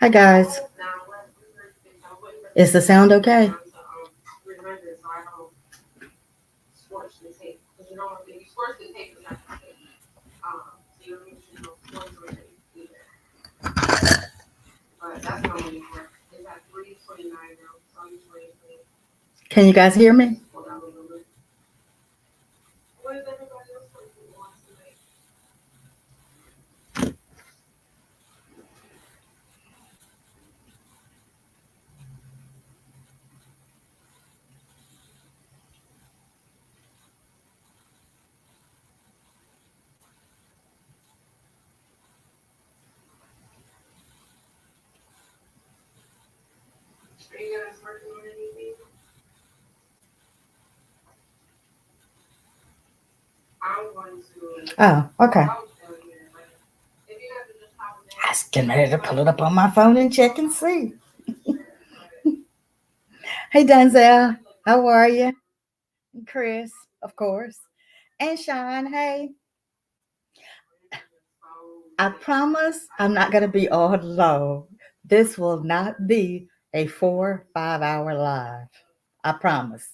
Hi guys. Is the sound okay? Can you guys hear me? Oh, okay. I was getting ready to pull it up on my phone and check and see. Hey Denzel, how are you? Chris, of course. And Sean, hey. I promise I'm not going to be all long. This will not be a 4 5 hour live. I promise.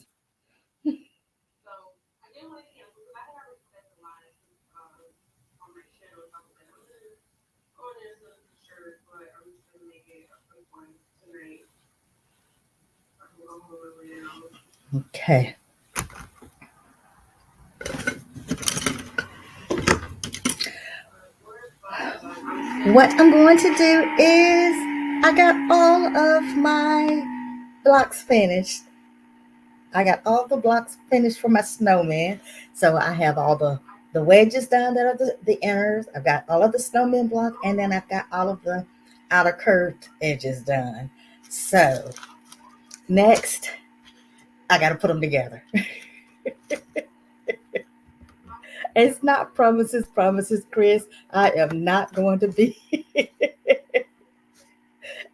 Okay. What I'm going to do is I got all of my blocks finished. I got all the blocks finished for my snowman. So I have all the wedges done that are the inners. I've got all of the snowman block, and then I've got all of the outer curved edges done. So next, I got to put them together. It's not promises, Chris. I am not going to be.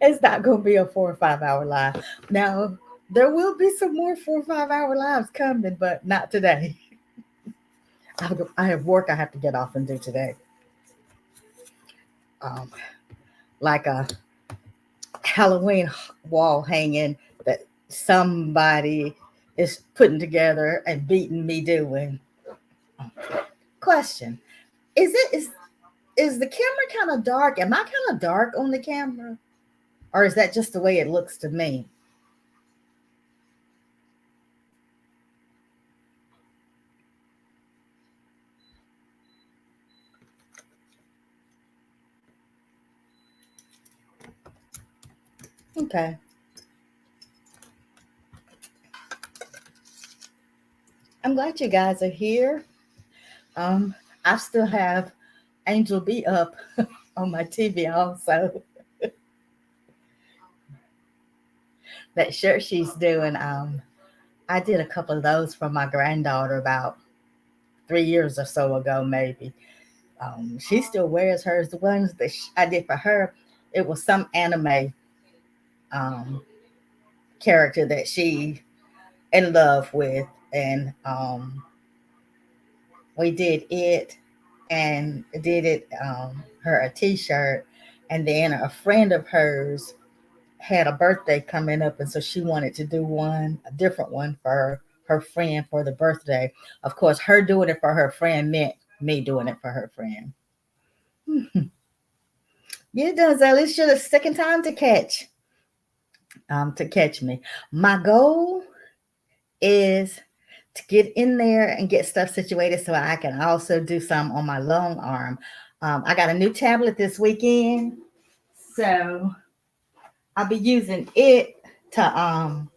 It's not going to be a 4 or 5 hour live. Now, there will be some more 4 or 5 hour lives coming, but not today. I have work I have to get off and do today. Um, like a Halloween wall hanging that somebody is putting together and beating me doing. Question: is the camera kind of dark? Am I kind of dark on the camera, or is that just the way it looks to me? Okay, I'm glad you guys are here. Um, I still have Angel B up on my TV also. That shirt she's doing. I did a couple of those for my granddaughter about 3 years or so ago, maybe. She still wears hers. The ones that I did for her, it was some anime um, character that she in love with, and we did it and did it her a T-shirt, and then a friend of hers had a birthday coming up, and so she wanted to do a different one for her friend for the birthday. Of course, her doing it for her friend meant me doing it for her friend. You does at least you're the second time to catch me. My goal is to get in there and get stuff situated so I can also do some on my long arm. I got a new tablet this weekend, so I'll be using it to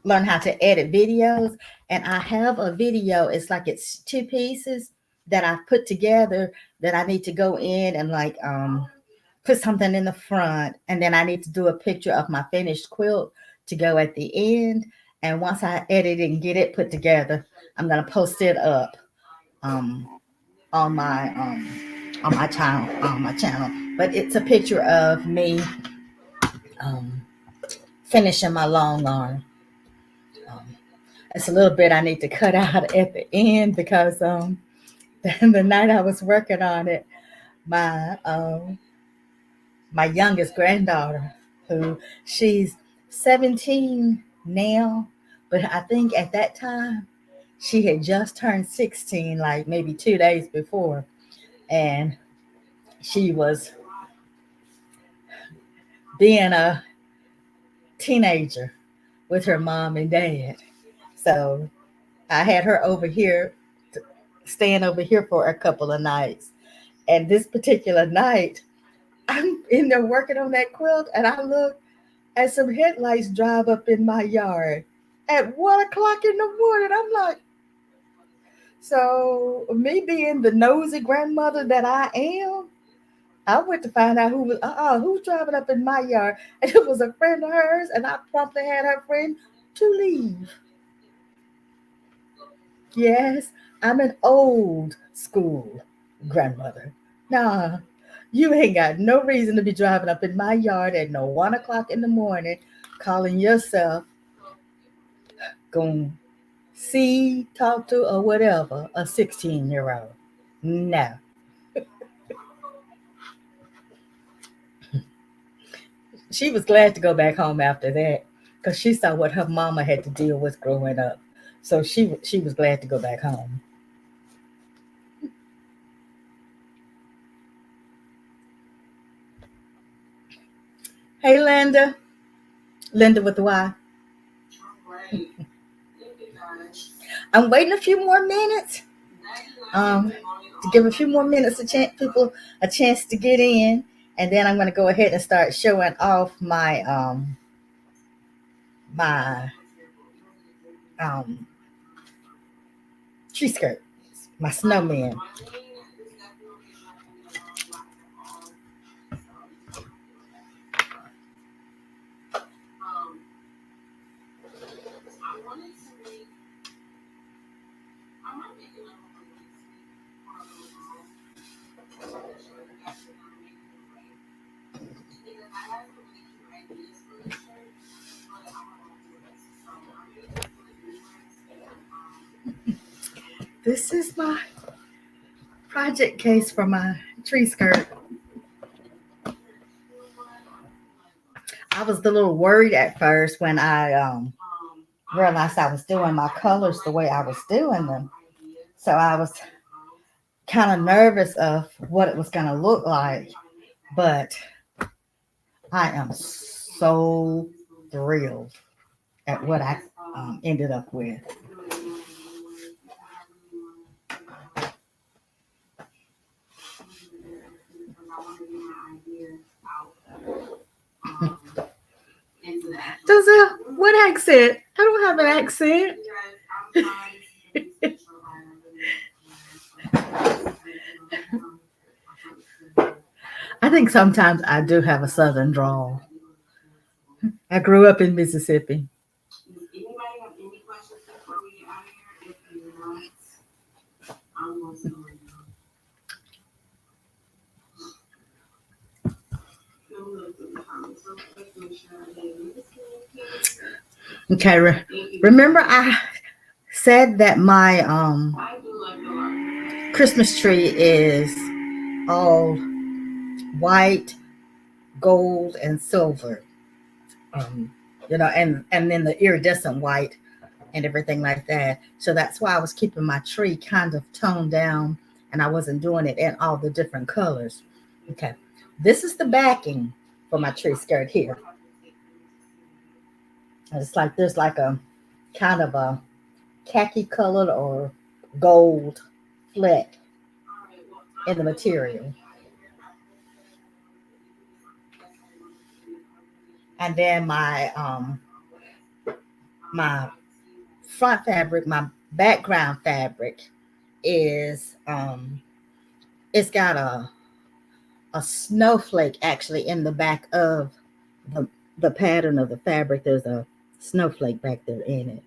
learn how to edit videos. And I have a video, it's 2 pieces that I've put together that I need to go in and put something in the front, and then I need to do a picture of my finished quilt to go at the end. And once I edit it and get it put together, I'm gonna post it up um, on my channel. But it's a picture of me um, finishing my long arm. Um, it's a little bit I need to cut out at the end because the night I was working on it, my my youngest granddaughter, who she's 17 now, but I think at that time she had just turned 16, like maybe 2 days before, and she was being a teenager with her mom and dad. So I had her over here, staying over here for a couple of nights. And this particular night, I'm in there working on that quilt, and I look and some headlights drive up in my yard at 1 o'clock in the morning. I'm like, so me being the nosy grandmother that I am, I went to find out who's driving up in my yard, and it was a friend of hers, and I promptly had her friend to leave. Yes, I'm an old school grandmother. Nah, you ain't got no reason to be driving up in my yard at no 1 o'clock in the morning, calling yourself going see, talk to, or whatever a 16-year-old. No. She was glad to go back home after that because she saw what her mama had to deal with growing up. So she was glad to go back home. Hey, Linda. Linda with the Y. I'm waiting a few more minutes. To give a few more minutes a chance, people a chance to get in, and then I'm going to go ahead and start showing off my um tree skirt, my snowman. This is my project case for my tree skirt. I was a little worried at first when I realized I was doing my colors the way I was doing them. So I was kind of nervous of what it was going to look like, but I am so thrilled at what I ended up with. Does it? What accent? I don't have an accent. I think sometimes I do have a southern drawl. I grew up in Mississippi. Okay, remember I said that my Christmas tree is all white, gold, and silver. Um, and then the iridescent white and everything like that. So that's why I was keeping my tree kind of toned down, and I wasn't doing it in all the different colors. Okay, this is the backing for my tree skirt here. It's like there's like a kind of a khaki colored or gold fleck in the material. And then my front fabric, my background fabric is it's got a snowflake actually in the back of the the pattern of the fabric. There's a snowflake back there in it.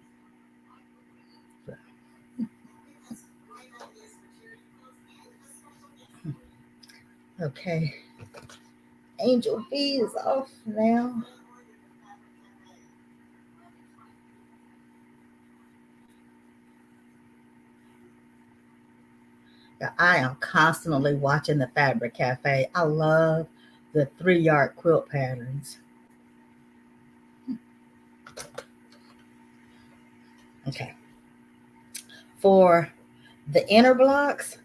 Okay, Angel B is off now. Yeah, I am constantly watching the Fabric Cafe. I love the 3-yard quilt patterns. Okay. For the inner blocks,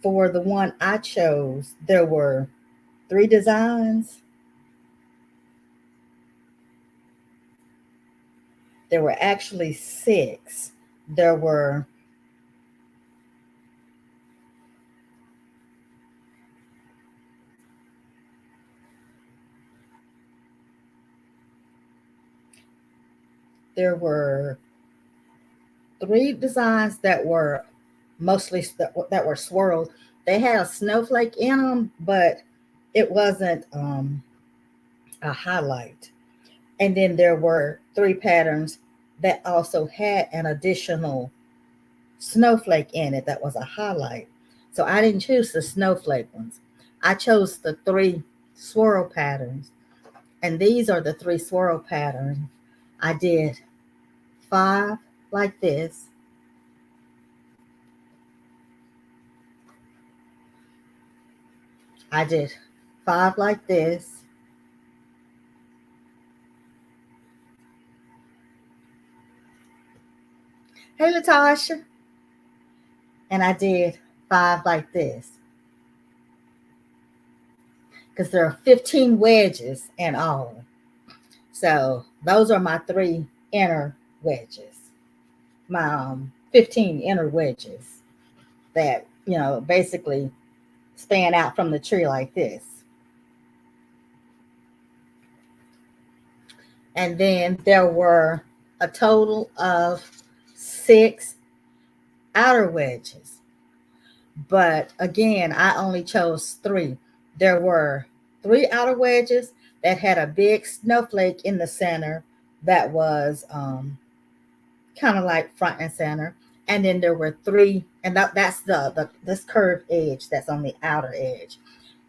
for the one I chose, there were 3 designs. There were actually 6. There were there were 3 designs that were mostly that were swirls. They had a snowflake in them, but it wasn't a highlight. And then there were 3 patterns that also had an additional snowflake in it that was a highlight. So I didn't choose the snowflake ones. I chose the 3 swirl patterns. And these are the 3 swirl patterns. I did 5 like this. I did 5 like this. Hey, Latasha. And I did 5 like this. Because there are 15 wedges in all. So those are my 3 inner wedges. My 15 inner wedges that, basically span out from the tree like this. And then there were a total of 6 outer wedges. But again, I only chose 3. There were 3 outer wedges that had a big snowflake in the center that was kind of like front and center. And then there were 3, and that's this curved edge that's on the outer edge.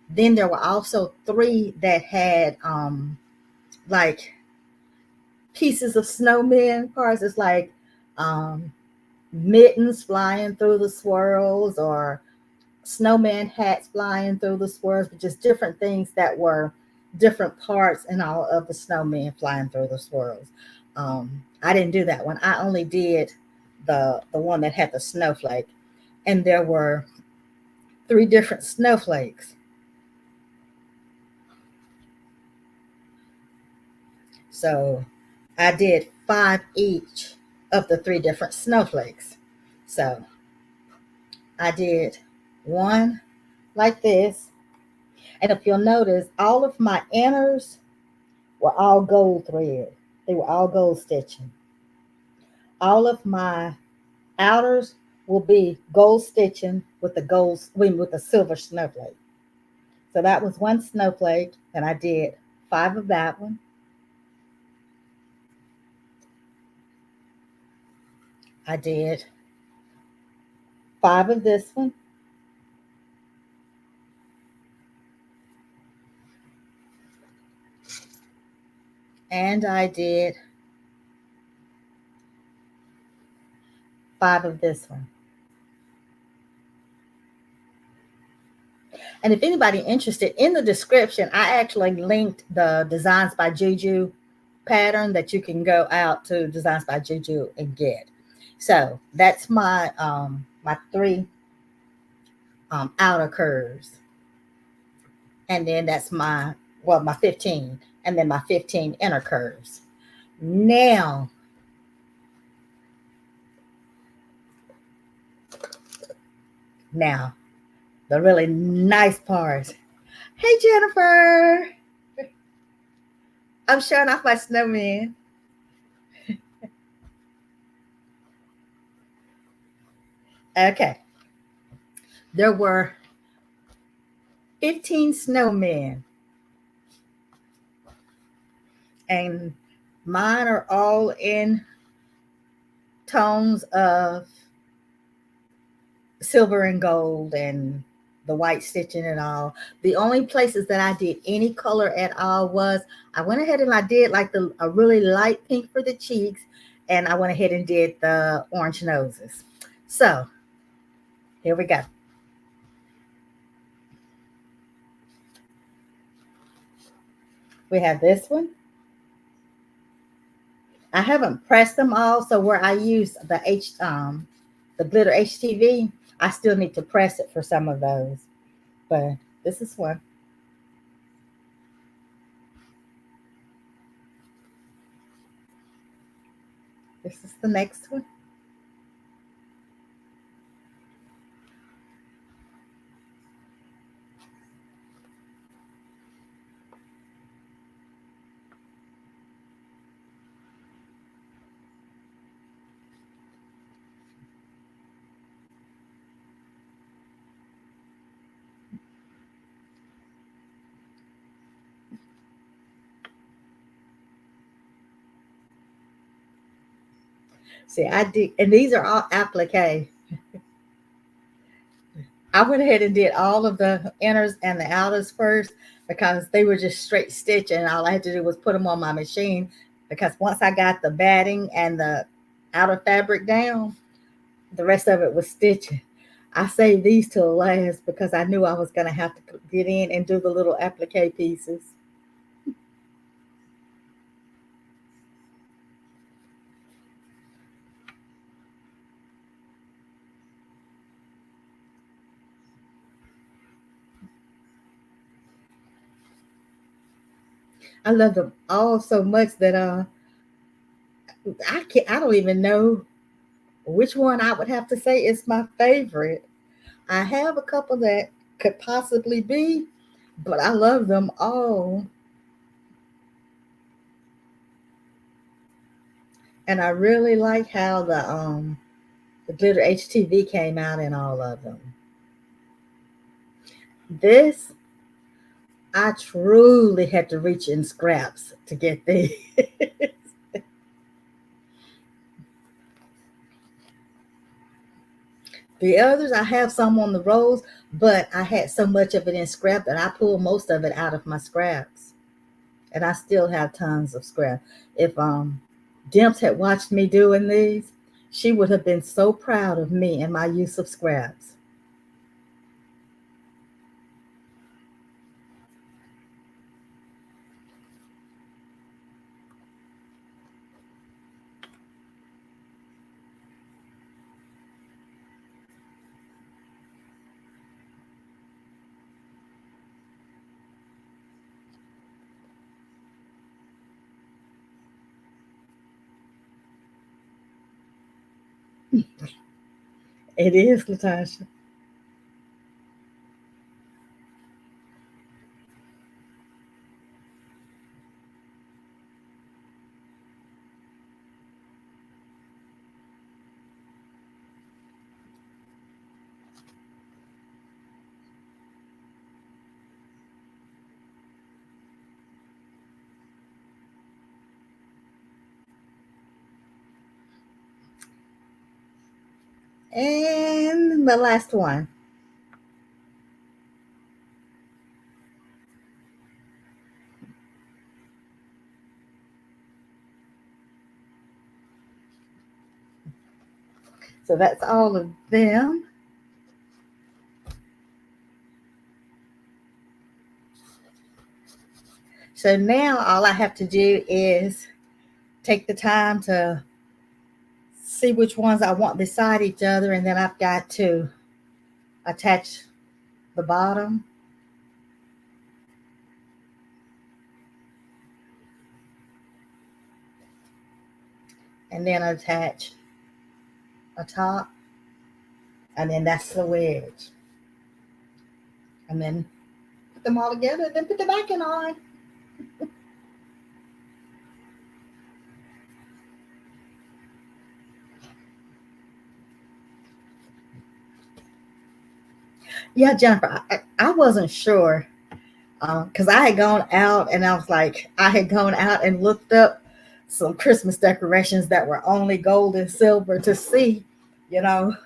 Then there were also 3 that had like pieces of snowman parts. It's like mittens flying through the swirls, or snowman hats flying through the swirls, but just different things that were different parts and all of the snowman flying through the swirls. I didn't do that one. I only did the one that had the snowflake, and there were 3 different snowflakes. So I did 5 each of the 3 different snowflakes. So I did 1 like this. And if you'll notice, all of my inners were all gold thread. They were all gold stitching. All of my outers will be gold stitching with the silver snowflake. So that was 1 snowflake, and I did 5 of that one. I did 5 of this one. And I did 5 of this one. And if anybody interested, in the description, I actually linked the Designs by JuJu pattern that you can go out to Designs by JuJu and get. So that's my my 3 outer curves. And then that's my 15, and then my 15 inner curves. Now, the really nice part. Hey, Jennifer. I'm showing off my snowman. Okay. There were 15 snowmen. And mine are all in tones of silver and gold and the white stitching and all. The only places that I did any color at all was I went ahead and I did like a really light pink for the cheeks, and I went ahead and did the orange noses. So here we go. We have this one. I haven't pressed them all, so where I use the glitter HTV, I still need to press it for some of those. But this is one. This is the next one. See, I did, and these are all applique. I went ahead and did all of the inners and the outers first because they were just straight stitch, and all I had to do was put them on my machine. Because once I got the batting and the outer fabric down, the rest of it was stitching. I saved these till last because I knew I was going to have to get in and do the little applique pieces. I love them all so much that I don't even know which one I would have to say is my favorite. I have a couple that could possibly be, but I love them all. And I really like how the glitter HTV came out in all of them. This I truly had to reach in scraps to get these. The others, I have some on the rolls, but I had so much of it in scrap that I pulled most of it out of my scraps. And I still have tons of scrap. If Dimps had watched me doing these, she would have been so proud of me and my use of scraps. It is, Latasha. And the last one. So that's all of them. So now all I have to do is take the time to see which ones I want beside each other, and then I've got to attach the bottom and then attach a top, and then that's the wedge. And then put them all together, then put the backing on. Yeah, Jennifer, I wasn't sure because I had gone out and I was like, I had gone out and looked up some Christmas decorations that were only gold and silver to see, you know,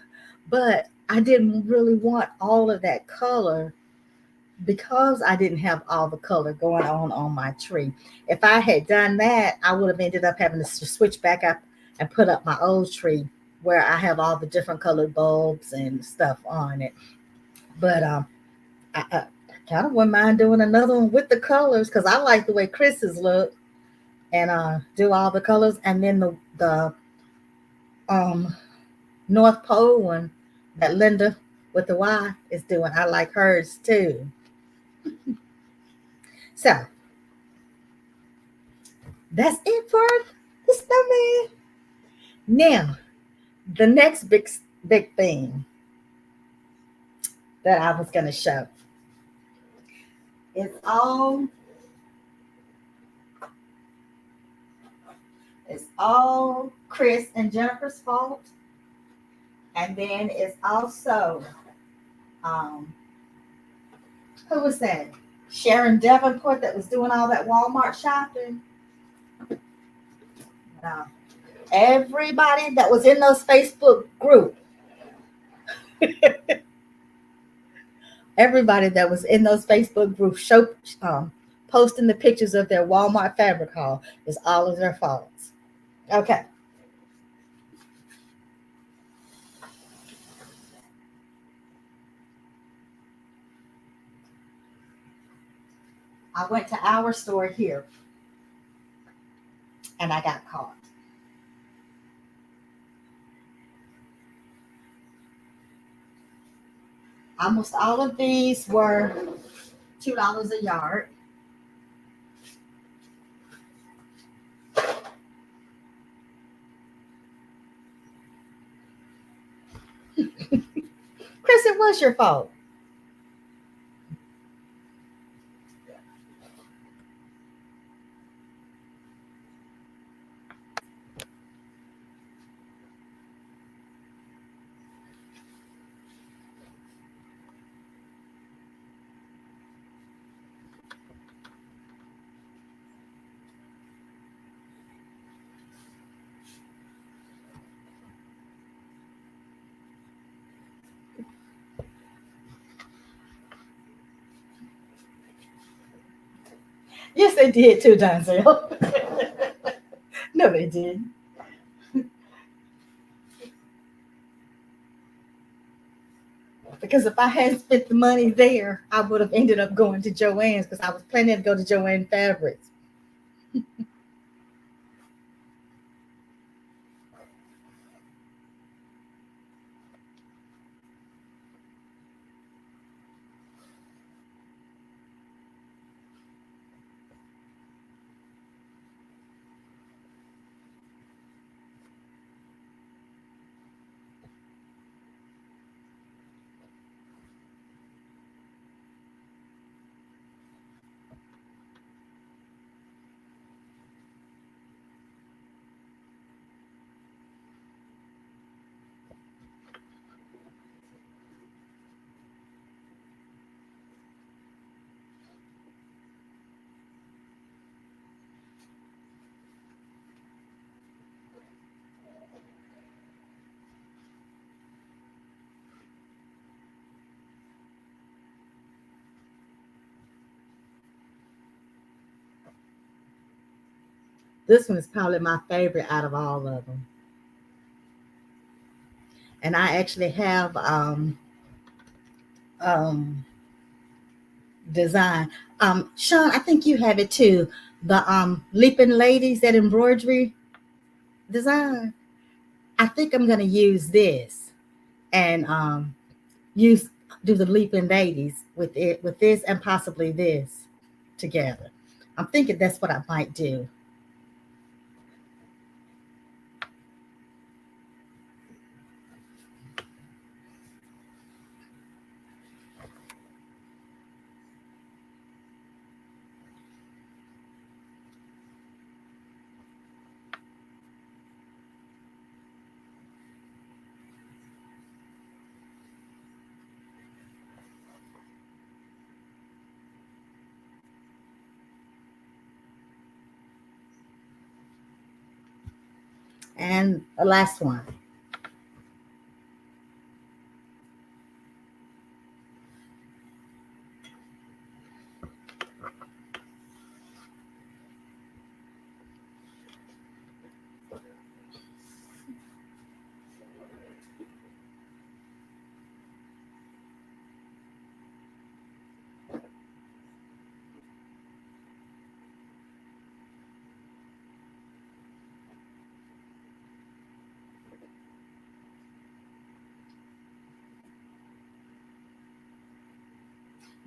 but I didn't really want all of that color because I didn't have all the color going on my tree. If I had done that, I would have ended up having to switch back up and put up my old tree where I have all the different colored bulbs and stuff on it. But I Kind of wouldn't mind doing another one with the colors because I like the way Chris's look and do all the colors, and then the um North Pole one that Linda with the Y is doing. I like hers too. So that's it for the snowman. Now the next big thing that I was gonna show. It's all Chris and Jennifer's fault. And then it's also um who was that? Sharon Davenport that was doing all that Walmart shopping. Uh, Everybody that was in those Facebook group, everybody that was in those Facebook groups posting the pictures of their Walmart fabric haul is all of their faults. Okay. I went to our store here and I got caught. Almost all of these were $2 a yard. Chris, it was your fault. Yes, they did too, Donzel. No, they didn't. Because if I hadn't spent the money there, I would have ended up going to Joann's because I was planning to go to Joanne Fabrics. This one is probably my favorite out of all of them. And I actually have um, design. Sean, I think you have it too. The Leaping Ladies, that embroidery design. I think I'm gonna use this and use do the Leaping Ladies with this and possibly this together. I'm thinking that's what I might do. And the last one.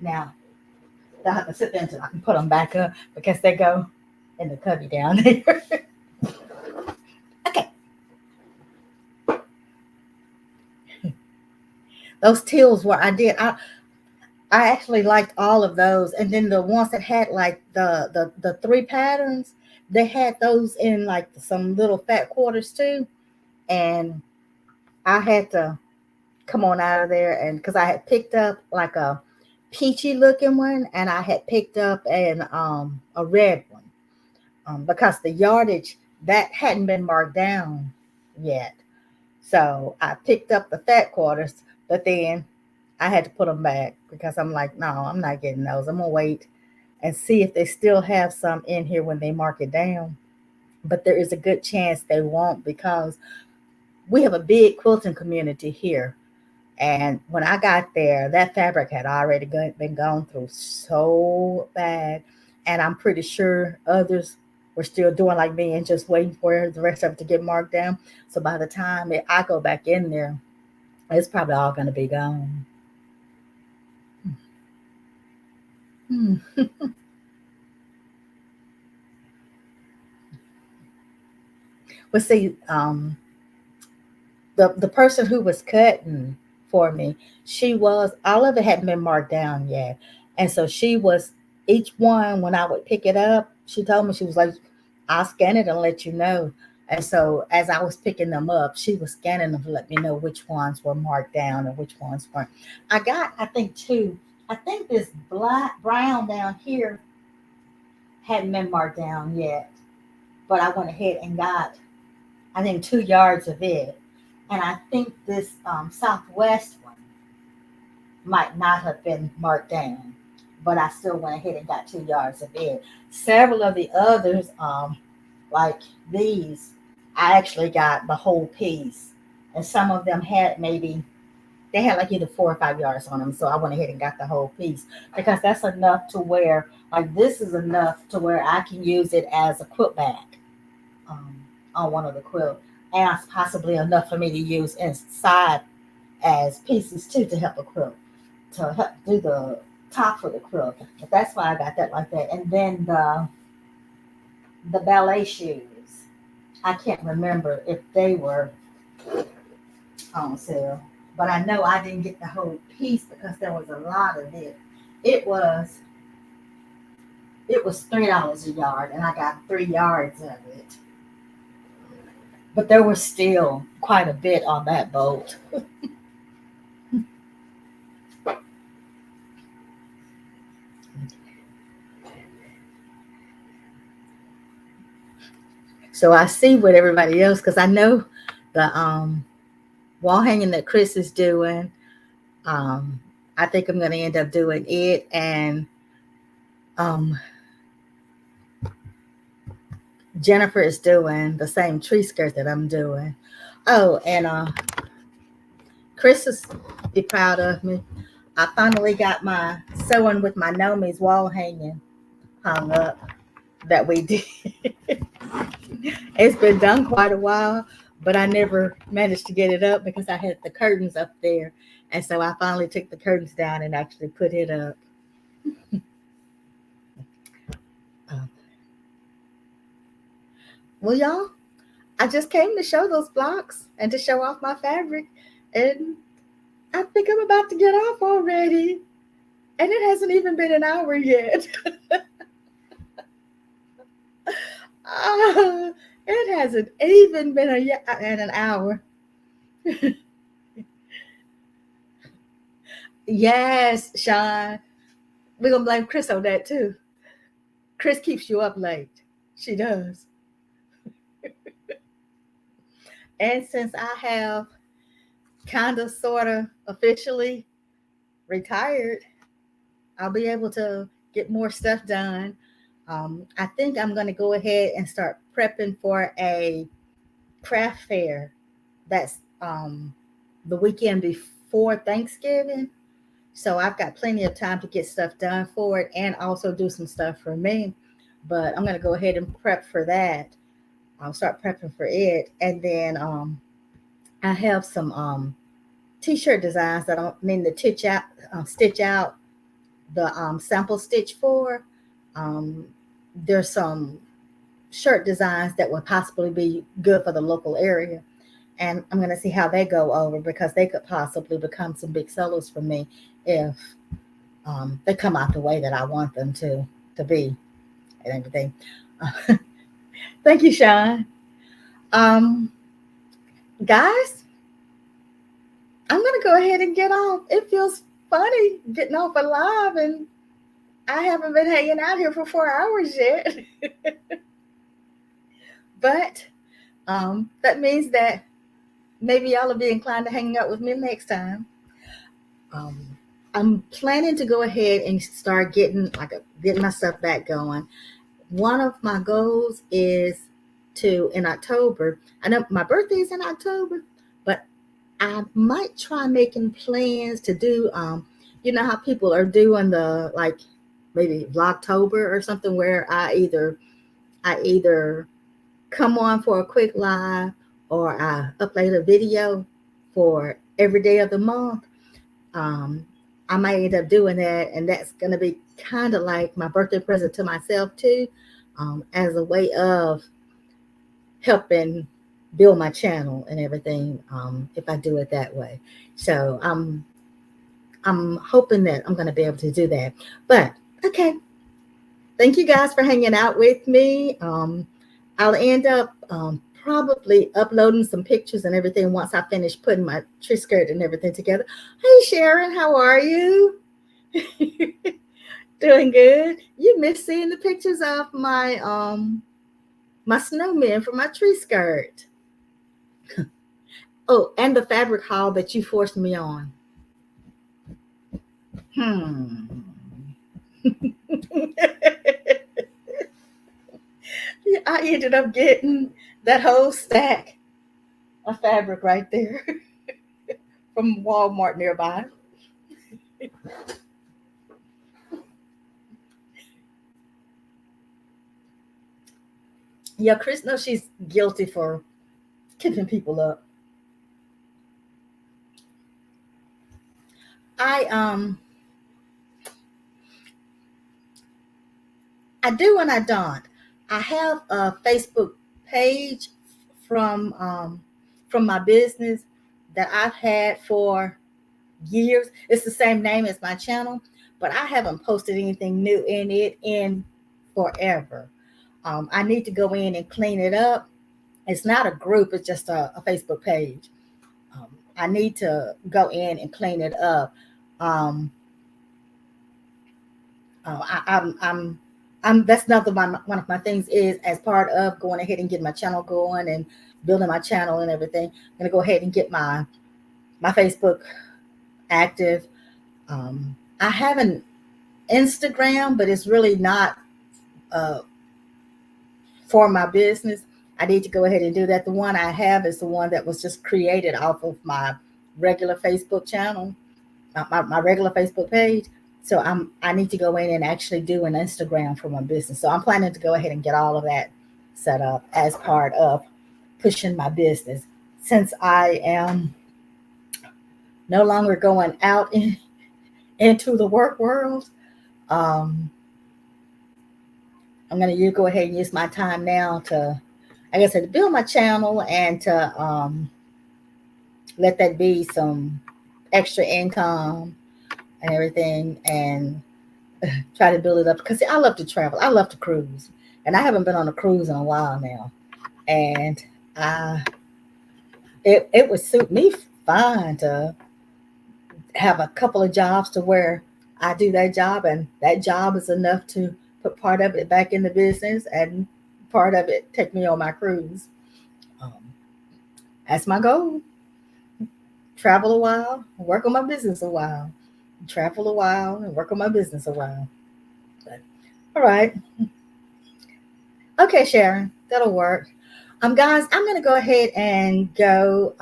Now, I have to sit there until I can put them back up because they go in the cubby down there. Okay, those teals were I did. I actually liked all of those, and then the ones that had like the three patterns, they had those in like some little fat quarters too, and I had to come on out of there, and because I had picked up like a peachy looking one, and I had picked up a red one, because the yardage that hadn't been marked down yet. So I picked up the fat quarters, but then I had to put them back because I'm like, no, I'm not getting those. I'm gonna wait and see if they still have some in here when they mark it down. But there is a good chance they won't because we have a big quilting community here. And when I got there, that fabric had already been gone through so bad. And I'm pretty sure others were still doing like me and just waiting for the rest of it to get marked down. So by the time I go back in there, it's probably all going to be gone. Hmm. Well, see, the person who was cutting for me, she was all of it hadn't been marked down yet, and so she was each one when I would pick it up. She told me she was like, "I'll scan it and let you know." And so as I was picking them up, she was scanning them to let me know which ones were marked down and which ones weren't. I got, I think, two. I think this black brown down here hadn't been marked down yet, but I went ahead and got, I think, 2 yards of it. And I think this Southwest one might not have been marked down, but I still went ahead and got 2 yards of it. Several of the others, like these, I actually got the whole piece. And some of them had maybe, they had like either 4 or 5 yards on them. So I went ahead and got the whole piece because that's enough to where, like, this is enough to where I can use it as a quilt bag, um, on one of the quilt, and possibly enough for me to use inside as pieces too to help a quilt, to help do the top for the quilt. But that's why I got that like that. And then the ballet shoes, I can't remember if they were on sale, but I know I didn't get the whole piece because there was a lot of it. It was it was $3 a yard, and I got 3 yards of it. But there was still quite a bit on that boat. So I see what everybody else, because I know the wall hanging that Chris is doing. Um, I think I'm going to end up doing it, and um, Jennifer is doing the same tree skirt that I'm doing. Oh, and Chris is be proud of me. I finally got my sewing with my Nomi's wall hanging hung up that we did. It's been done quite a while, but I never managed to get it up because I had the curtains up there. And so I finally took the curtains down and actually put it up. Uh, well, y'all, I just came to show those blocks and to show off my fabric. And I think I'm about to get off already. And it hasn't even been an hour yet. Ah, it hasn't even been an hour. Yes, Sean. We're going to blame Chris on that too. Chris keeps you up late. She does. And since I have kind of, sort of officially retired, I'll be able to get more stuff done. I think I'm going to go ahead and start prepping for a craft fair that's the weekend before Thanksgiving. So I've got plenty of time to get stuff done for it and also do some stuff for me. But I'm going to go ahead and prep for that. I'll start prepping for it. And then I have some t-shirt designs that I need to stitch out the sample stitch for. Um, there's some shirt designs that would possibly be good for the local area. And I'm going to see how they go over because they could possibly become some big sellers for me if they come out the way that I want them to be and everything. Thank you, Sean. Um, Guys, I'm going to go ahead and get off. It feels funny getting off alive, and I haven't been hanging out here for 4 hours yet. But that means that maybe y'all will be inclined to hang out with me next time. Um, I'm planning to go ahead and start getting my stuff back going. One of my goals is to in October. I know my birthday is in October, but I might try making plans to do. You know how people are doing the like maybe Vlogtober or something where I either come on for a quick live or I upload a video for every day of the month. um, I might end up doing that, and that's going to be kind of like my birthday present to myself too, as a way of helping build my channel and everything. If I do it that way, so I'm hoping that I'm going to be able to do that. But okay, thank you guys for hanging out with me. I'll end up probably uploading some pictures and everything once I finish putting my tree skirt and everything together. Hey Sharon, how are you? Doing good. You missed seeing the pictures of my snowman for my tree skirt. Oh, and the fabric haul that you forced me on. Hmm. Yeah, I ended up getting that whole stack of fabric right there from Walmart nearby. Yeah, Chris knows she's guilty for keeping people up. I I do and I don't. I have a Facebook page from um from my business that I've had for years. It's the same name as my channel, but I haven't posted anything new in it in forever. I need to go in and clean it up. It's not a group, it's just a Facebook page. I need to go in and clean it up. Um, I'm that's another one of my things is as part of going ahead and getting my channel going and building my channel and everything. I'm gonna go ahead and get my Facebook active. I have an Instagram, but it's really not uh, for my business. I need to go ahead and do that. The one I have is the one that was just created off of my regular Facebook channel, my regular Facebook page. So I need to go in and actually do an Instagram for my business. So I'm planning to go ahead and get all of that set up as part of pushing my business. Since I am no longer going out into the work world, um, I'm going to go ahead and use my time now to, like I said, to build my channel and to let that be some extra income and everything, and try to build it up because I love to travel. I love to cruise, and I haven't been on a cruise in a while now, and uh, it would suit me fine to have a couple of jobs to where I do that job, and that job is enough to put part of it back in the business and part of it take me on my cruise. Um, that's my goal. Travel a while, work on my business a while. Travel a while and work on my business a while. But, all right. Okay, Sharon, that'll work. Guys, I'm gonna go ahead and go.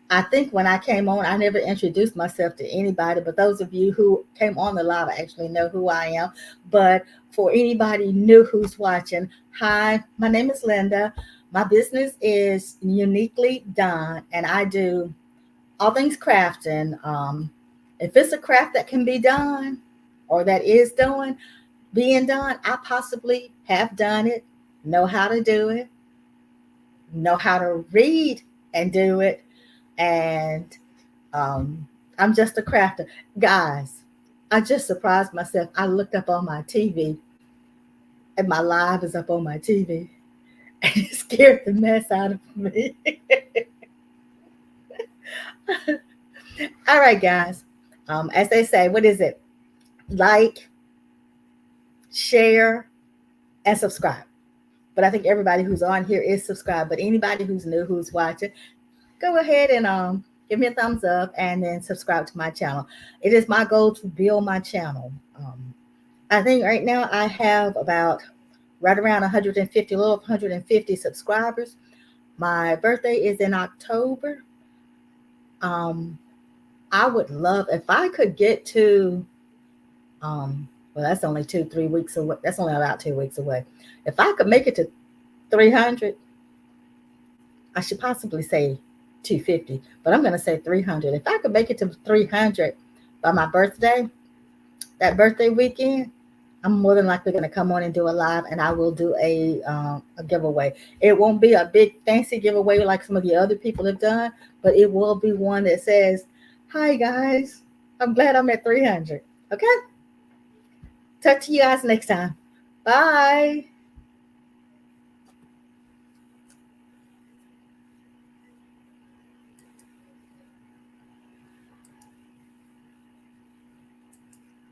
I think when I came on, I never introduced myself to anybody, but those of you who came on the live actually know who I am. But for anybody new who's watching, hi, my name is Linda. My business is Uniquely Done, and I do all things crafting. If it's a craft that can be done, or that is being done. I possibly have done it, know how to do it, know how to read and do it. And I'm just a crafter. Guys, I just surprised myself. I looked up on my TV and my live is up on my TV. And it scared the mess out of me. All right, guys. As they say, what is it? Like, share, and subscribe. But I think everybody who's on here is subscribed. But anybody who's new, who's watching, go ahead and give me a thumbs up and then subscribe to my channel. It is my goal to build my channel. I think right now I have about right around 150, a little 150 subscribers. My birthday is in October. Um, I would love if I could get to well, that's only 2-3 weeks away. That's only about 2 weeks away. If I could make it to 300, I should possibly say 250, but I'm going to say 300. If I could make it to 300 by my birthday, that birthday weekend, I'm more than likely going to come on and do a live, and I will do a giveaway. It won't be a big fancy giveaway like some of the other people have done, but it will be one that says, "Hi guys, I'm glad I'm at 300." Okay, talk to you guys next time. Bye.